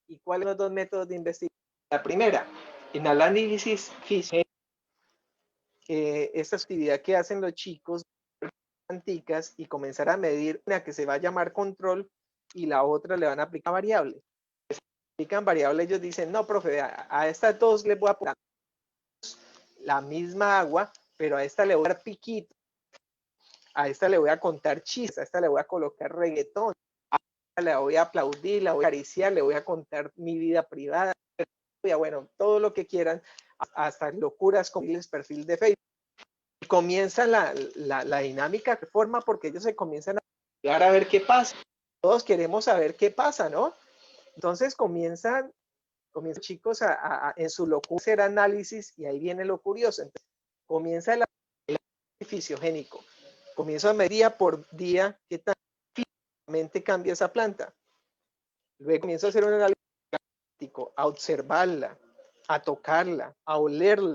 y cuáles son los dos métodos de investigación. La primera, en el análisis físico, esta actividad que hacen los chicos anticas y comenzar a medir una que se va a llamar control y la otra le van a aplicar variables. Si aplican variables, ellos dicen, no, profe, a estas dos les voy a poner la misma agua, pero a esta le voy a dar piquito, a esta le voy a contar chistes, a esta le voy a colocar reggaetón, a esta le voy a aplaudir, la voy a acariciar, le voy a contar mi vida privada. bueno, todo lo que quieran, hasta locuras con el perfil de Facebook. Comienza la dinámica que forma porque ellos se comienzan a llegar a ver qué pasa. Todos queremos saber qué pasa, ¿no? Entonces comienzan chicos en su locura a hacer análisis y ahí viene lo curioso. Entonces, comienza el fisiogénico. Comienzo a medir día por día qué tan físicamente cambia esa planta. Luego comienzo a hacer un análisis, a observarla, a tocarla, a olerla.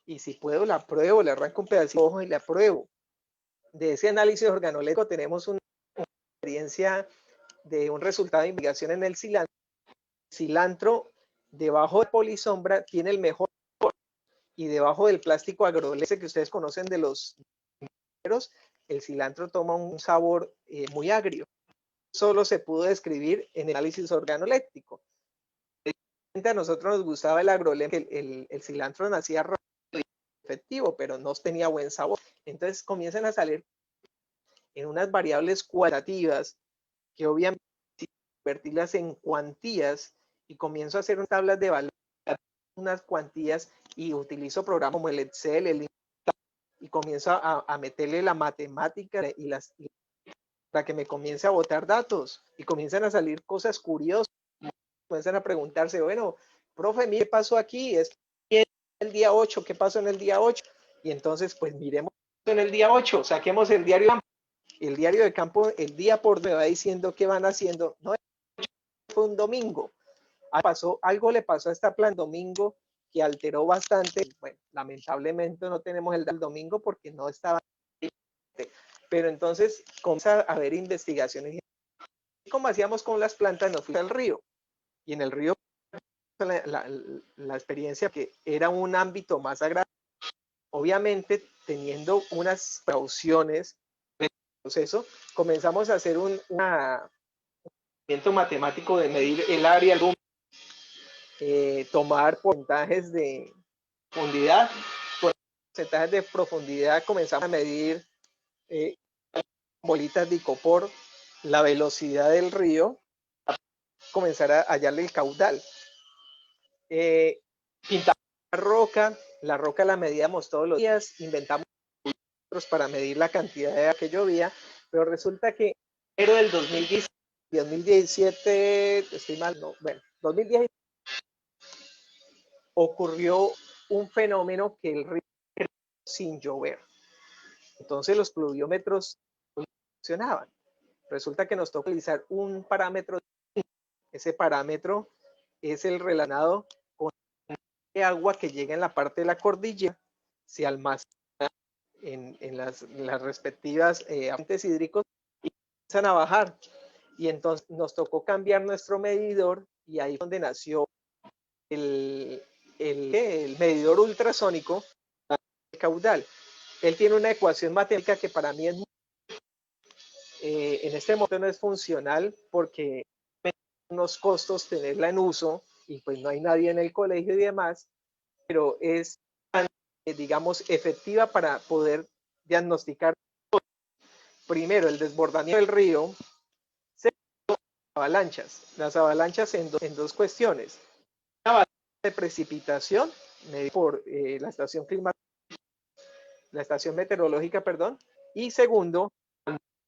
Y si puedo, la pruebo, le arranco un pedacito de ojo y la pruebo. De ese análisis organoléptico tenemos una experiencia de un resultado de investigación en el cilantro. El cilantro, debajo de polisombra, tiene el mejor sabor. Y debajo del plástico agrodolce que ustedes conocen de los mineros, el cilantro toma un sabor muy agrio. Solo se pudo describir en el análisis organoléptico. A nosotros nos gustaba el agrolema, el cilantro nacía rápido y efectivo, pero no tenía buen sabor. Entonces comienzan a salir en unas variables cualitativas que obviamente convertirlas en cuantías y comienzo a hacer unas tablas de valores, unas cuantías y utilizo programas como el Excel, y comienzo a meterle la matemática para que me comience a botar datos y comienzan a salir cosas curiosas. Comienzan a preguntarse, bueno, profe, ¿qué pasó aquí? Es el día 8, ¿qué pasó en el día 8? Y entonces, pues miremos en el día 8, saquemos el diario de campo. El diario de campo, el día por me va diciendo qué van haciendo. No, fue un domingo. Algo le pasó a esta planta domingo que alteró bastante. Bueno, lamentablemente no tenemos el del domingo porque no estaba. Pero entonces comienza a haber investigaciones. Como hacíamos con las plantas, nos fuimos al río. Y en el río, la experiencia que era un ámbito más agradable. Obviamente, teniendo unas precauciones del proceso, comenzamos a hacer un movimiento matemático de medir el área, tomar porcentajes de profundidad. Con porcentajes de profundidad comenzamos a medir bolitas de icopor, la velocidad del río, comenzar a hallarle el caudal. Pintamos la roca la medíamos todos los días, inventamos para medir la cantidad de agua que llovía, pero resulta que en enero del 2017, estoy mal, no, bueno, 2017 ocurrió un fenómeno que el río sin llover. Entonces los pluviómetros no funcionaban. Resulta que nos toca utilizar un parámetro. Ese parámetro es el relacionado con el agua que llega en la parte de la cordillera, se almacena en las respectivas fuentes hídricos y comienzan a bajar. Y entonces nos tocó cambiar nuestro medidor y ahí es donde nació el medidor ultrasónico, el caudal. Él tiene una ecuación matemática que para mí es muy, en este momento no es funcional porque unos costos tenerla en uso y pues no hay nadie en el colegio y demás, pero es, digamos, efectiva para poder diagnosticar primero el desbordamiento del río, segundo, avalanchas. Las avalanchas en dos cuestiones. Una avalancha de precipitación medida por la estación climática, la estación meteorológica, perdón, y segundo,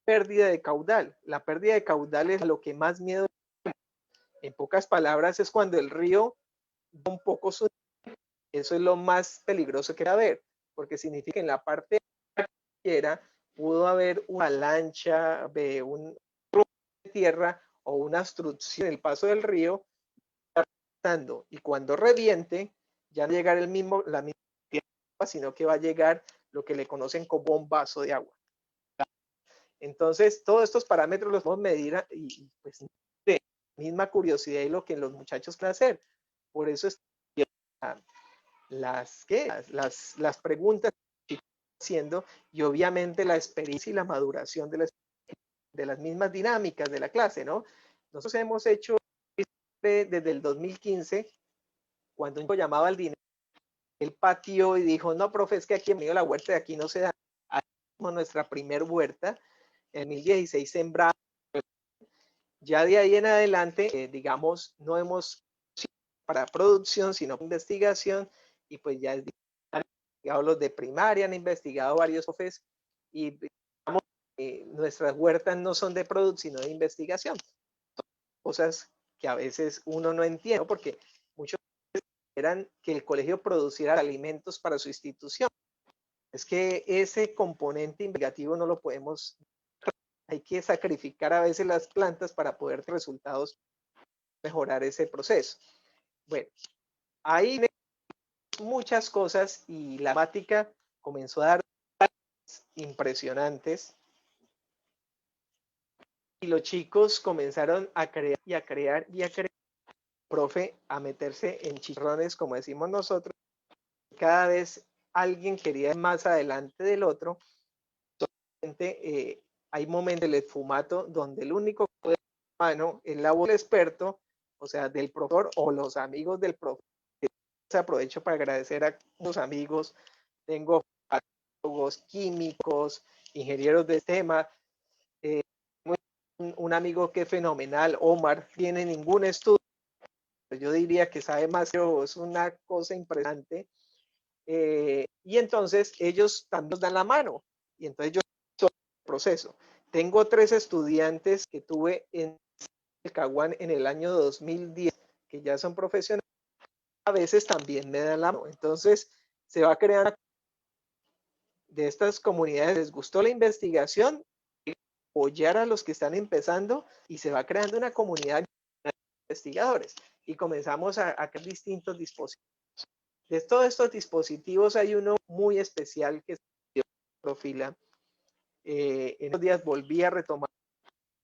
pérdida de caudal. La pérdida de caudal es lo que más miedo. En pocas palabras, es cuando el río da un poco su. Eso es lo más peligroso que va a haber, porque significa que en la parte de pudo haber una avalancha, un de tierra o una obstrucción en el paso del río, y cuando reviente, ya no llegará la misma tierra, sino que va a llegar lo que le conocen como un vaso de agua. Entonces, todos estos parámetros los podemos medir y pues de misma curiosidad y lo que los muchachos quieren hacer. Por eso es las preguntas que están haciendo y obviamente la experiencia y la maduración de las mismas dinámicas de la clase, ¿no? Nosotros hemos hecho desde el 2015, cuando un chico llamaba al dinero, él pateó y dijo, no, profe, es que aquí en medio de la huerta de aquí no se da. Hicimos nuestra primer huerta, en 2016 sembramos. Ya de ahí en adelante, digamos, no hemos para producción, sino para investigación, y pues ya es investigado los de primaria, han investigado varios profes, y digamos, nuestras huertas no son de producción, sino de investigación. Cosas que a veces uno no entiende, ¿no? Porque muchos esperan que el colegio produciera alimentos para su institución. Es que ese componente investigativo no lo podemos, hay que sacrificar a veces las plantas para poder tener resultados, mejorar ese proceso. Bueno, hay muchas cosas y la matemática comenzó a dar impresionantes y los chicos comenzaron a crear y a crear y a crear, profe, a meterse en chicharrones, como decimos nosotros. Cada vez alguien quería ir más adelante del otro. Hay momentos del esfumato donde el único que puede mano es la voz del experto, o sea, del profesor o los amigos del profesor. Aprovecho para agradecer a los amigos. Tengo biólogos, químicos, ingenieros de tema. Un amigo que es fenomenal, Omar, tiene ningún estudio. Yo diría que sabe más, pero es una cosa impresionante. Y entonces ellos también nos dan la mano. Y entonces yo soy el proceso. Tengo 3 estudiantes que tuve en el Caguán en el año 2010, que ya son profesionales. A veces también me dan la mano. Entonces se va creando de estas comunidades. Les gustó la investigación, apoyar a los que están empezando y se va creando una comunidad de investigadores. Y comenzamos a crear distintos dispositivos. De todos estos dispositivos hay uno muy especial que es Profila. En estos días volví a retomar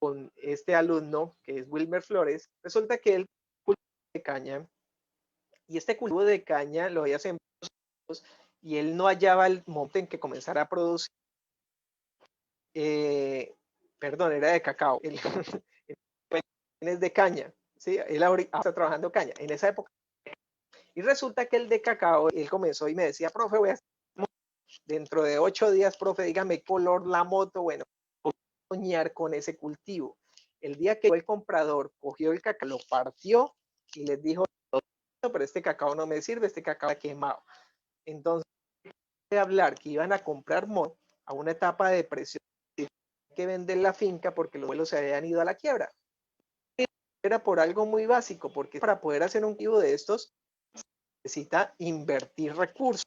con este alumno que es Wilmer Flores. Resulta que él cultiva de caña y este cultivo de caña lo había sembrado y él no hallaba el momento en que comenzara a producir. Perdón, era de cacao. Él es de caña. ¿Sí? Él ahora está trabajando caña. En esa época. Y resulta que el de cacao, él comenzó y me decía, profe, voy a hacer dentro de 8 días, profe, dígame color la moto. Bueno, voy a soñar con ese cultivo. El día que el comprador cogió el cacao, lo partió y les dijo, pero este cacao no me sirve, este cacao está quemado. Entonces, de hablar que iban a comprar moto a una etapa de depresión, que vender la finca porque los abuelos se habían ido a la quiebra. Era por algo muy básico, porque para poder hacer un cultivo de estos, necesita invertir recursos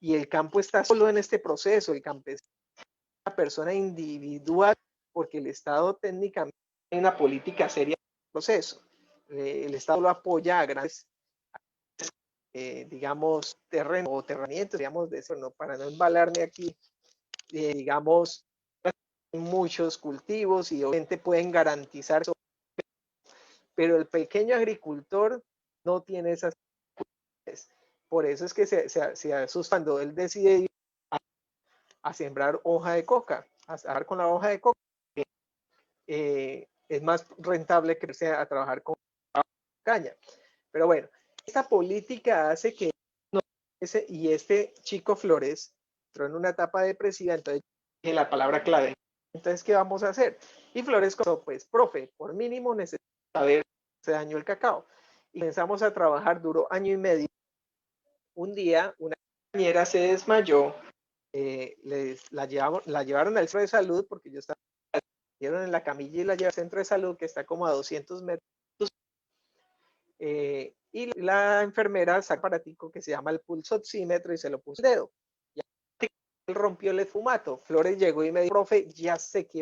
y el campo está solo en este proceso. El campesino es una persona individual porque el Estado técnicamente tiene una política seria en el proceso. El Estado lo apoya a grandes, digamos, terrenos o terramientos, digamos, de eso, ¿no? Para no embalarme aquí, digamos, muchos cultivos y obviamente pueden garantizar eso, pero el pequeño agricultor no tiene esas. Por eso es que se asusta cuando él decide ir a sembrar hoja de coca, a trabajar con la hoja de coca. Es más rentable que irse a trabajar con caña. Pero bueno, esta política hace que y este chico Flores entró en una etapa depresiva, entonces dije la palabra clave. Entonces, ¿qué vamos a hacer? Y Flores comenzó, pues, profe, por mínimo necesito saber si se dañó el cacao. Y comenzamos a trabajar, duró 1 año y medio. Un día, una compañera se desmayó, la llevaron al centro de salud porque yo estaba en la camilla y la llevaron al centro de salud que está como a 200 metros. Y la enfermera sacó un aparatico que se llama el pulsoxímetro y se lo puso en el dedo. Y él rompió el esfumato. Flores llegó y me dijo, profe, ya sé que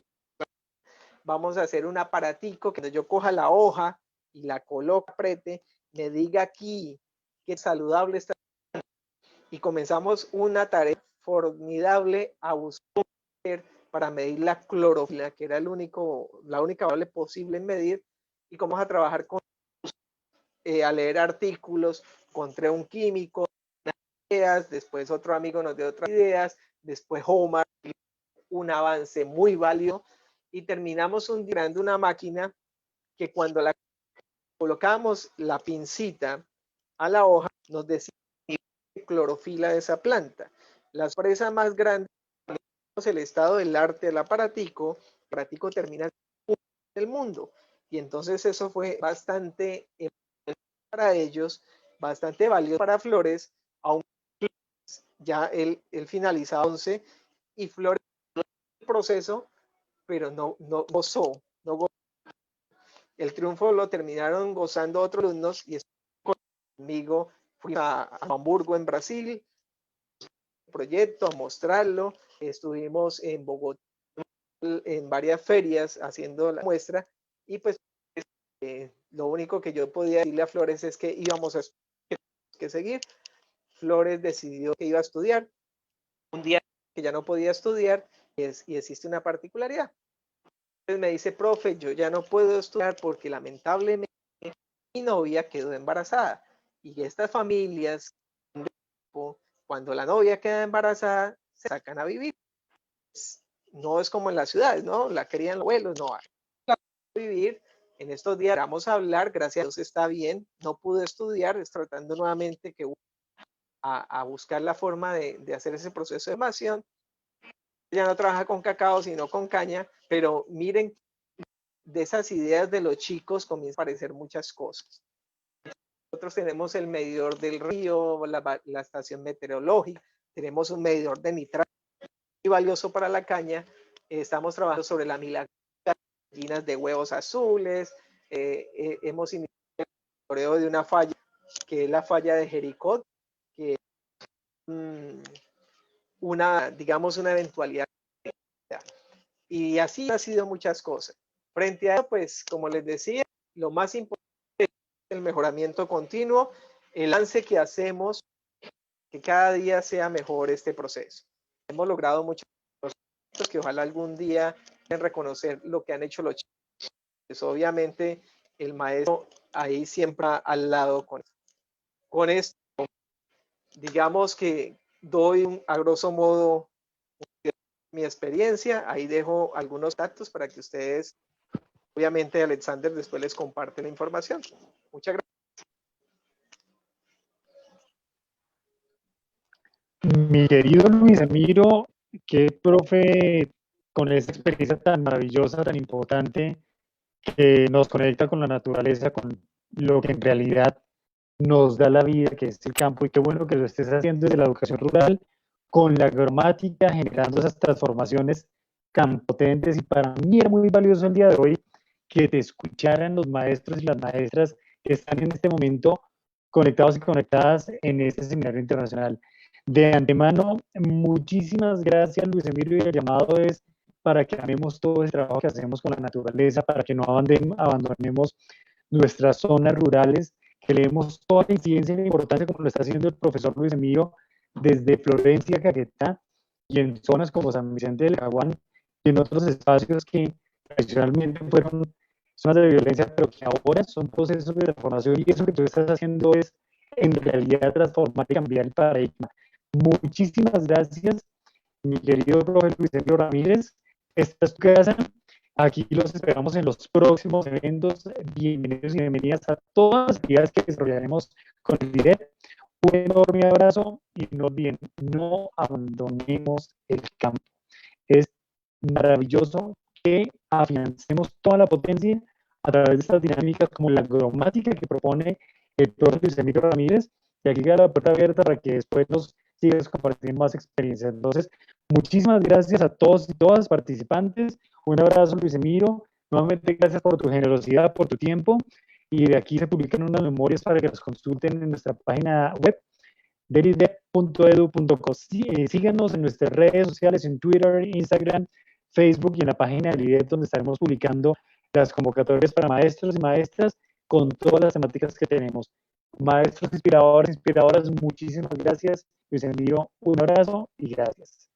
vamos a hacer un aparatico que yo coja la hoja y la coloque, apriete, me diga aquí qué saludable está. Y comenzamos una tarea formidable a buscar para medir la clorofila, que era la única variable posible en medir, y cómo a trabajar con a leer artículos, encontré un químico, ideas, después otro amigo nos dio otras ideas, después Omar, un avance muy válido, y terminamos creando una máquina que cuando la colocábamos la pincita a la hoja, nos decía clorofila de esa planta. La sorpresa más grande es el estado del arte del aparatico. El aparatico termina en el mundo. Y entonces eso fue bastante para ellos, bastante valioso para Flores, aunque ya él finaliza 11 y Flores el proceso, pero no gozó. El triunfo lo terminaron gozando otros alumnos y conmigo fui a Hamburgo, en Brasil, proyecto, a mostrarlo. Estuvimos en Bogotá en varias ferias haciendo la muestra y pues lo único que yo podía decirle a Flores es que íbamos a seguir. Flores decidió que iba a estudiar. Un día que ya no podía estudiar y existe una particularidad. Entonces me dice, profe, yo ya no puedo estudiar porque lamentablemente mi novia quedó embarazada. Y estas familias, cuando la novia queda embarazada, se sacan a vivir. No es como en las ciudades, ¿no? La crían los abuelos, no. A vivir. En estos días vamos a hablar, gracias a Dios está bien. No pude estudiar, es tratando nuevamente que a buscar la forma de hacer ese proceso de formación. Ya no trabaja con cacao, sino con caña, pero miren, de esas ideas de los chicos comienzan a aparecer muchas cosas. Nosotros tenemos el medidor del río, la estación meteorológica, tenemos un medidor de nitrato muy valioso para la caña, estamos trabajando sobre la milagrosa, gallinas de huevos azules, hemos iniciado el monitoreo de una falla, que es la falla de Jericó, que es digamos, una eventualidad. Y así ha sido muchas cosas. Frente a eso, pues, como les decía, lo más importante es el mejoramiento continuo, el avance que hacemos, que cada día sea mejor este proceso. Hemos logrado muchos procesos que ojalá algún día puedan reconocer lo que han hecho los chicos. Pues obviamente el maestro ahí siempre al lado con esto. Digamos que doy a grosso modo mi experiencia, ahí dejo algunos datos para que ustedes, obviamente Alexander después les comparte la información. Muchas gracias. Mi querido Luis Emiro, qué profe con esta experiencia tan maravillosa, tan importante, que nos conecta con la naturaleza, con lo que en realidad nos da la vida, que es el campo, y qué bueno que lo estés haciendo desde la educación rural, con la gramática, generando esas transformaciones tan potentes, y para mí era muy valioso el día de hoy que te escucharan los maestros y las maestras que están en este momento conectados y conectadas en este seminario internacional. De antemano, muchísimas gracias, Luis Emiro, y el llamado es para que amemos todo el trabajo que hacemos con la naturaleza, para que no abandonemos nuestras zonas rurales, que leemos toda la incidencia y la importancia como lo está haciendo el profesor Luis Emiro desde Florencia, Caquetá, y en zonas como San Vicente del Caguán, y en otros espacios que tradicionalmente fueron zonas de violencia, pero que ahora son procesos de transformación, y eso que tú estás haciendo es en realidad transformar y cambiar el paradigma. Muchísimas gracias, mi querido profe Luis Emiro Ramírez. Esta es tu casa. Aquí los esperamos en los próximos eventos. Bienvenidos y bienvenidas a todas las actividades que desarrollaremos con el DIREP. Un enorme abrazo y no olviden, no abandonemos el campo. Es maravilloso que afiancemos toda la potencia a través de estas dinámicas como la gramática que propone el profesor Luis Emiro Ramírez, y aquí queda la puerta abierta para que después nos sigas compartiendo más experiencias. Entonces, muchísimas gracias a todos y todas participantes. Un abrazo, Luis Emiro. Nuevamente, gracias por tu generosidad, por tu tiempo. Y de aquí se publican unas memorias para que las consulten en nuestra página web, deridep.edu.co. Síganos en nuestras redes sociales, en Twitter, Instagram, Facebook y en la página del IDEP, donde estaremos publicando las convocatorias para maestros y maestras con todas las temáticas que tenemos. Maestros inspiradores, inspiradoras, muchísimas gracias. Luis Emiro, un abrazo y gracias.